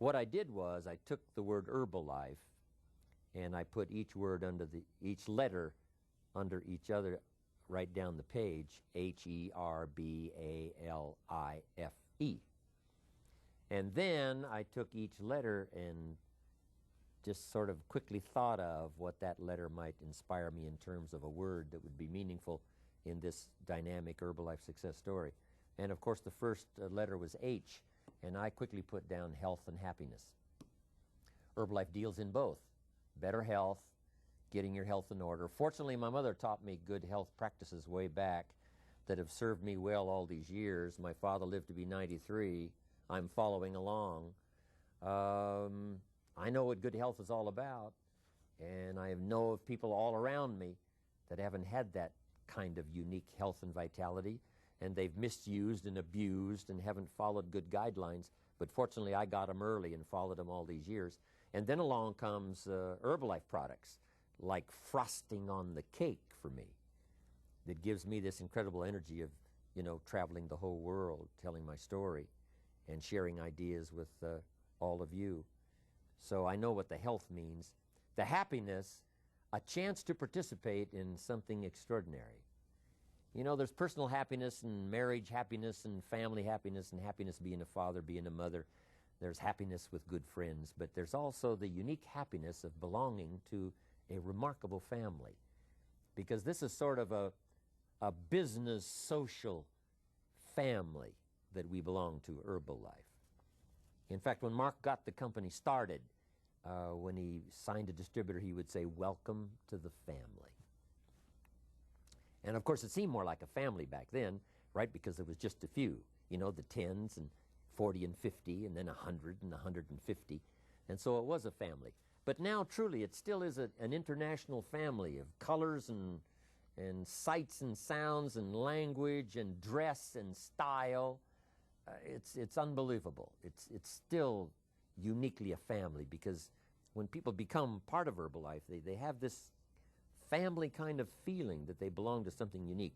What I did was I took the word Herbalife and I put each word under each letter under each other right down the page, Herbalife. And then I took each letter and just sort of quickly thought of what that letter might inspire me in terms of a word that would be meaningful in this dynamic Herbalife success story. And of course the first letter was H, and I quickly put down health and happiness. Herbalife deals in both, better health, getting your health in order. Fortunately, my mother taught me good health practices way back that have served me well all these years. My father lived to be 93. I'm following along. I know what good health is all about, and I know of people all around me that haven't had that kind of unique health and vitality, and they've misused and abused and haven't followed good guidelines. But fortunately, I got them early and followed them all these years. And then along comes Herbalife products, like frosting on the cake for me, that gives me this incredible energy of, traveling the whole world, telling my story, and sharing ideas with all of you. So I know what the health means. The happiness, a chance to participate in something extraordinary. There's personal happiness and marriage happiness and family happiness and happiness being a father, being a mother. There's happiness with good friends, but there's also the unique happiness of belonging to a remarkable family, because this is sort of a business social family that we belong to, Herbalife. In fact, when Mark got the company started, when he signed a distributor, he would say, "Welcome to the family." And of course, it seemed more like a family back then, right? Because there was just a few, the 10s and 40 and 50, and then 100 and 150. And so it was a family. But now, truly, it still is an international family of colors and sights and sounds and language and dress and style. It's unbelievable. It's still uniquely a family, because when people become part of Herbalife, they have this family kind of feeling that they belong to something unique,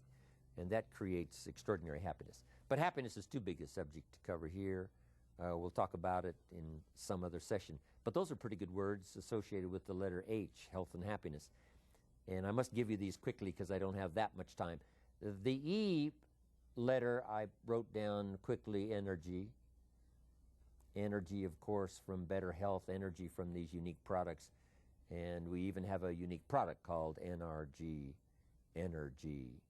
and that creates extraordinary happiness. But happiness is too big a subject to cover here. We'll talk about it in some other session. But those are pretty good words associated with the letter H, health and happiness. And I must give you these quickly because I don't have that much time. The E letter I wrote down quickly, energy. Energy, of course, from better health, energy from these unique products. And we even have a unique product called NRG, energy.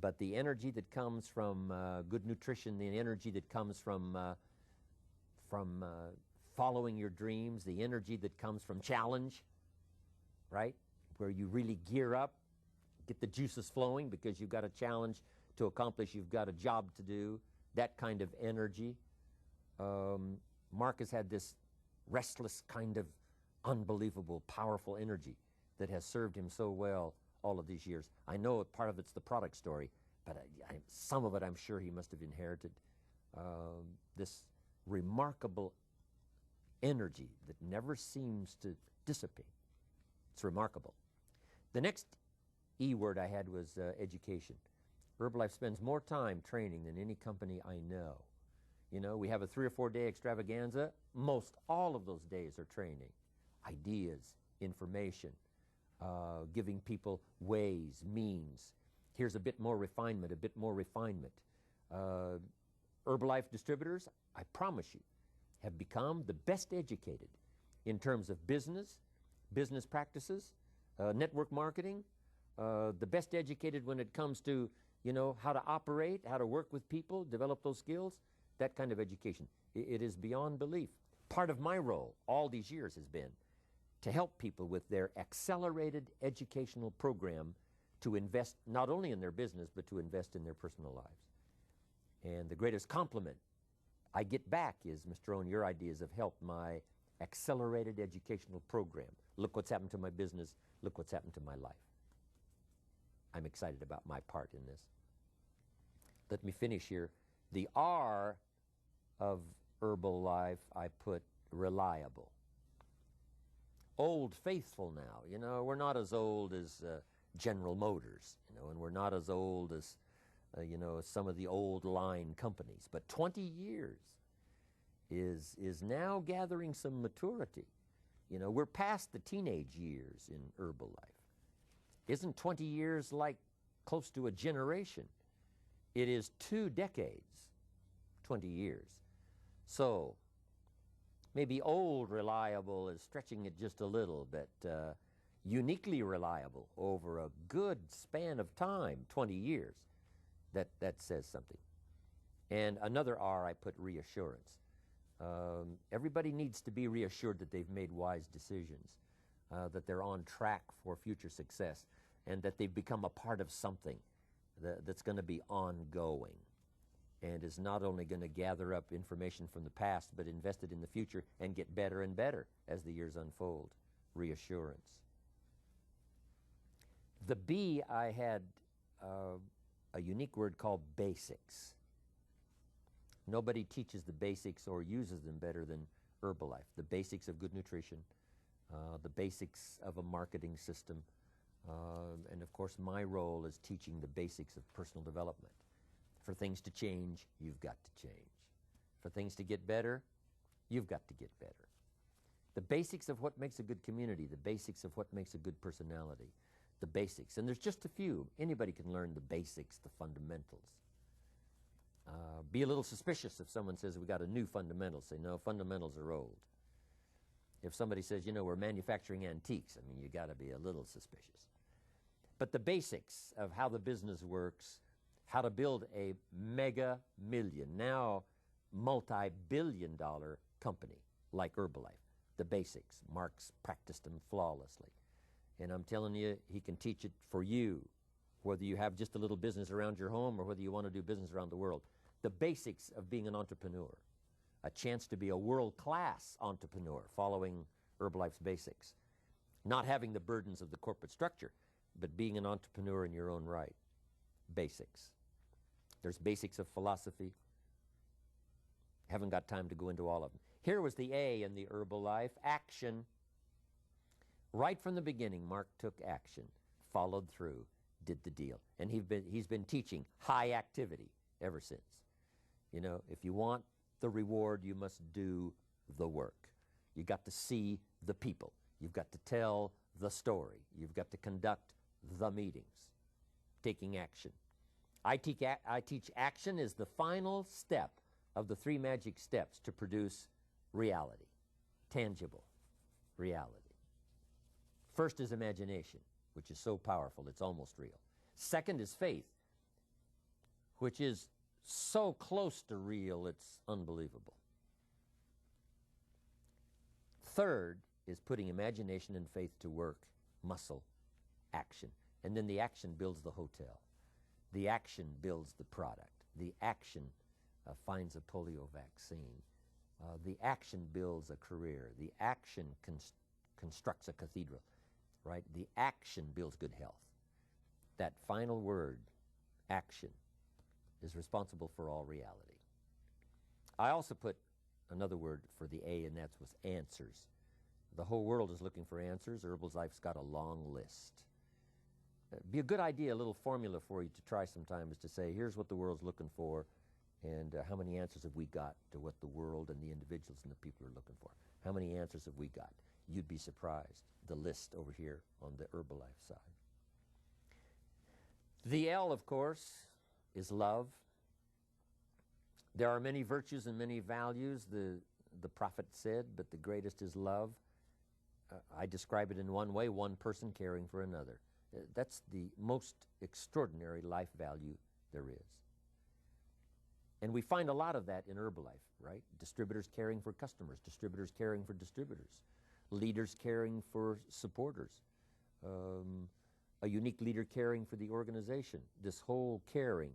But the energy that comes from good nutrition, the energy that comes from following your dreams, the energy that comes from challenge, right? Where you really gear up, get the juices flowing because you've got a challenge to accomplish, you've got a job to do, that kind of energy. Mark has had this restless kind of unbelievable, powerful energy that has served him so well all of these years. I know part of it's the product story, but some of it I'm sure he must have inherited. This remarkable energy that never seems to dissipate. It's remarkable. The next E word I had was education. Herbalife spends more time training than any company I know. We have a 3 or 4 day extravaganza. Most all of those days are training. Ideas, information, giving people ways, means. Here's a bit more refinement, a bit more refinement. Herbalife distributors, I promise you, have become the best educated in terms of business practices, network marketing, the best educated when it comes to, how to operate, how to work with people, develop those skills, that kind of education. It is beyond belief. Part of my role all these years has been to help people with their accelerated educational program to invest not only in their business, but to invest in their personal lives. And the greatest compliment I get back is, Mr. Owen, your ideas have helped my accelerated educational program. Look what's happened to my business. Look what's happened to my life. I'm excited about my part in this. Let me finish here. The R of Herbalife, I put reliable. Old Faithful now. We're not as old as General Motors, and we're not as old as, some of the old line companies. But 20 years. is now gathering some maturity. You know, we're past the teenage years in Herbalife. Isn't 20 years like close to a generation? It is 2 decades, 20 years. So maybe old reliable is stretching it just a little bit. Uniquely reliable over a good span of time, 20 years. That says something. And another R, I put reassurance. Everybody needs to be reassured that they've made wise decisions, that they're on track for future success, and that they've become a part of something that's going to be ongoing and is not only going to gather up information from the past, but invest it in the future and get better and better as the years unfold. Reassurance. The B, I had a unique word called basics. Nobody teaches the basics or uses them better than Herbalife. The basics of good nutrition, the basics of a marketing system, and of course my role is teaching the basics of personal development. For things to change, you've got to change. For things to get better, you've got to get better. The basics of what makes a good community, the basics of what makes a good personality, the basics. And there's just a few. Anybody can learn the basics, the fundamentals. Be a little suspicious if someone says we got a new fundamental. Say, no, fundamentals are old. If somebody says, you know, we're manufacturing antiques, I mean, you got to be a little suspicious. But the basics of how the business works, how to build a mega million, now multi-billion-dollar company like Herbalife. The basics. Mark's practiced them flawlessly. And I'm telling you, he can teach it for you, whether you have just a little business around your home or whether you want to do business around the world. The basics of being an entrepreneur. A chance to be a world-class entrepreneur following Herbalife's basics. Not having the burdens of the corporate structure, but being an entrepreneur in your own right. Basics. There's basics of philosophy. Haven't got time to go into all of them. Here was the A in the Herbalife, action. Right from the beginning, Mark took action, followed through, did the deal. And he's been teaching high activity ever since. You know, if you want the reward, you must do the work. You got to see the people. You've got to tell the story. You've got to conduct the meetings. Taking action. I teach action is the final step of the 3 magic steps to produce reality. Tangible reality. First is imagination, which is so powerful it's almost real. Second is faith, which is so close to real it's unbelievable. Third is putting imagination and faith to work, muscle, action. And then the action builds the hotel. The action builds the product. The action finds a polio vaccine. The action builds a career. The action constructs a cathedral, right? The action builds good health. That final word, action, is responsible for all reality. I also put another word for the A, and that was answers. The whole world is looking for answers. Herbalife's got a long list. Be a good idea, a little formula for you to try sometime is to say, here's what the world's looking for, and how many answers have we got to what the world and the individuals and the people are looking for? How many answers have we got? You'd be surprised. The list over here on the Herbalife side. The L, of course, is love. There are many virtues and many values, the prophet said, but the greatest is love. I describe it in one way, one person caring for another. That's the most extraordinary life value there is. And we find a lot of that in Herbalife, right? Distributors caring for customers, distributors caring for distributors, leaders caring for supporters, a unique leader caring for the organization. This whole caring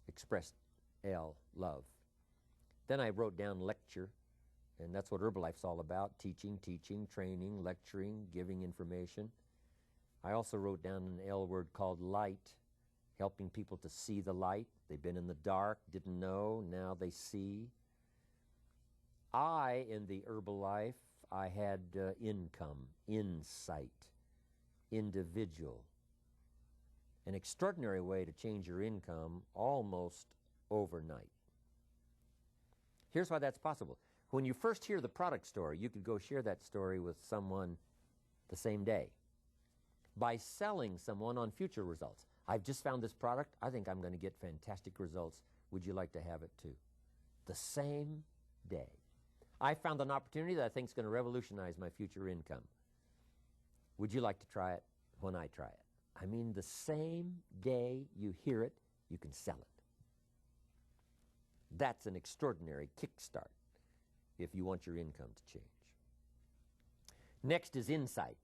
expressed L, love. Then I wrote down lecture, and that's what Herbalife's all about, teaching, training, lecturing, giving information. I also wrote down an L word called light, helping people to see the light. They've been in the dark, didn't know, now they see. I, in the Herbalife, I had income, insight, individual. An extraordinary way to change your income almost overnight. Here's why that's possible. When you first hear the product story, you could go share that story with someone the same day by selling someone on future results. I've just found this product. I think I'm going to get fantastic results. Would you like to have it too? The same day. I found an opportunity that I think is going to revolutionize my future income. Would you like to try it when I try it? I mean, the same day you hear it, you can sell it. That's an extraordinary kickstart if you want your income to change. Next is insight.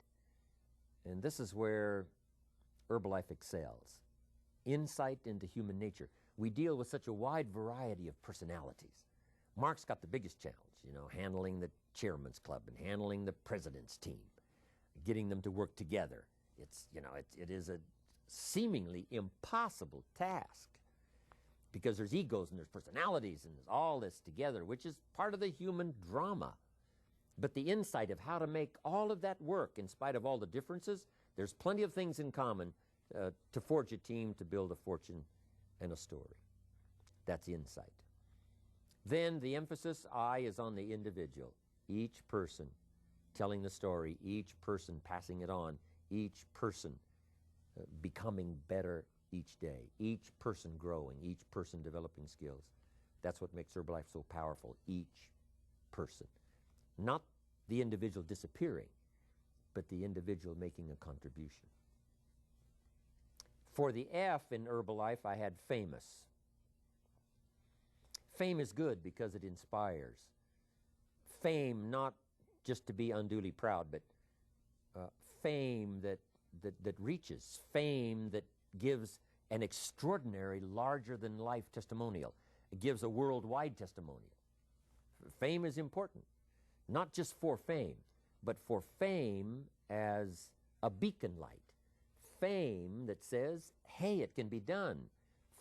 And this is where Herbalife excels. Insight into human nature. We deal with such a wide variety of personalities. Mark's got the biggest challenge, you know, handling the chairman's club and handling the president's team, getting them to work together. It's, you know, it is a seemingly impossible task because there's egos and there's personalities and there's all this together, which is part of the human drama. But the insight of how to make all of that work in spite of all the differences, there's plenty of things in common to forge a team, to build a fortune and a story. That's insight. Then the emphasis, is on the individual. Each person telling the story, each person passing it on, each person becoming better each day, each person growing, each person developing skills. That's what makes Herbalife so powerful, each person. Not the individual disappearing, but the individual making a contribution. For the F in Herbalife, I had famous. Fame is good because it inspires. Fame, not just to be unduly proud, but fame that reaches. Fame that gives an extraordinary, larger-than-life testimonial. It gives a worldwide testimonial. Fame is important, not just for fame, but for fame as a beacon light. Fame that says, hey, it can be done.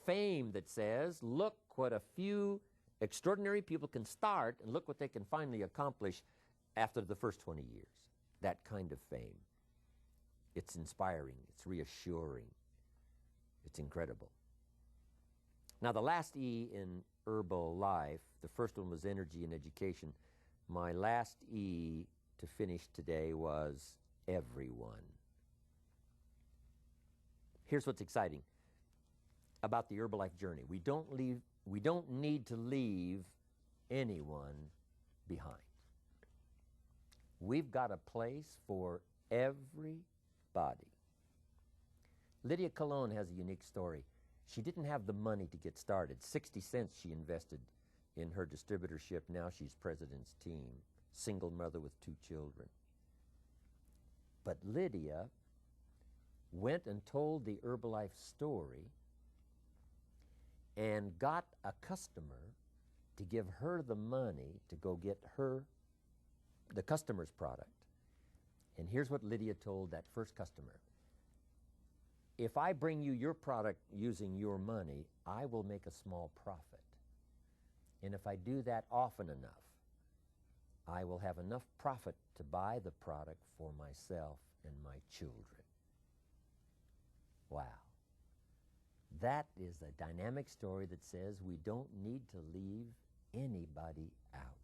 Fame that says, look what a few extraordinary people can start and look what they can finally accomplish after the first 20 years. That kind of fame. It's inspiring. It's reassuring. It's incredible. Now, the last E in Herbalife, the first one was energy and education. My last E to finish today was everyone. Here's what's exciting about the Herbalife journey. We don't need to leave anyone behind. We've got a place for everybody. Lydia Colon has a unique story. She didn't have the money to get started. 60 cents she invested in her distributorship. Now she's president's team, single mother with 2 children. But Lydia went and told the Herbalife story and got a customer to give her the money to go get the customer's product. And here's what Lydia told that first customer. If I bring you your product using your money, I will make a small profit. And if I do that often enough, I will have enough profit to buy the product for myself and my children. Wow. That is a dynamic story that says we don't need to leave anybody out.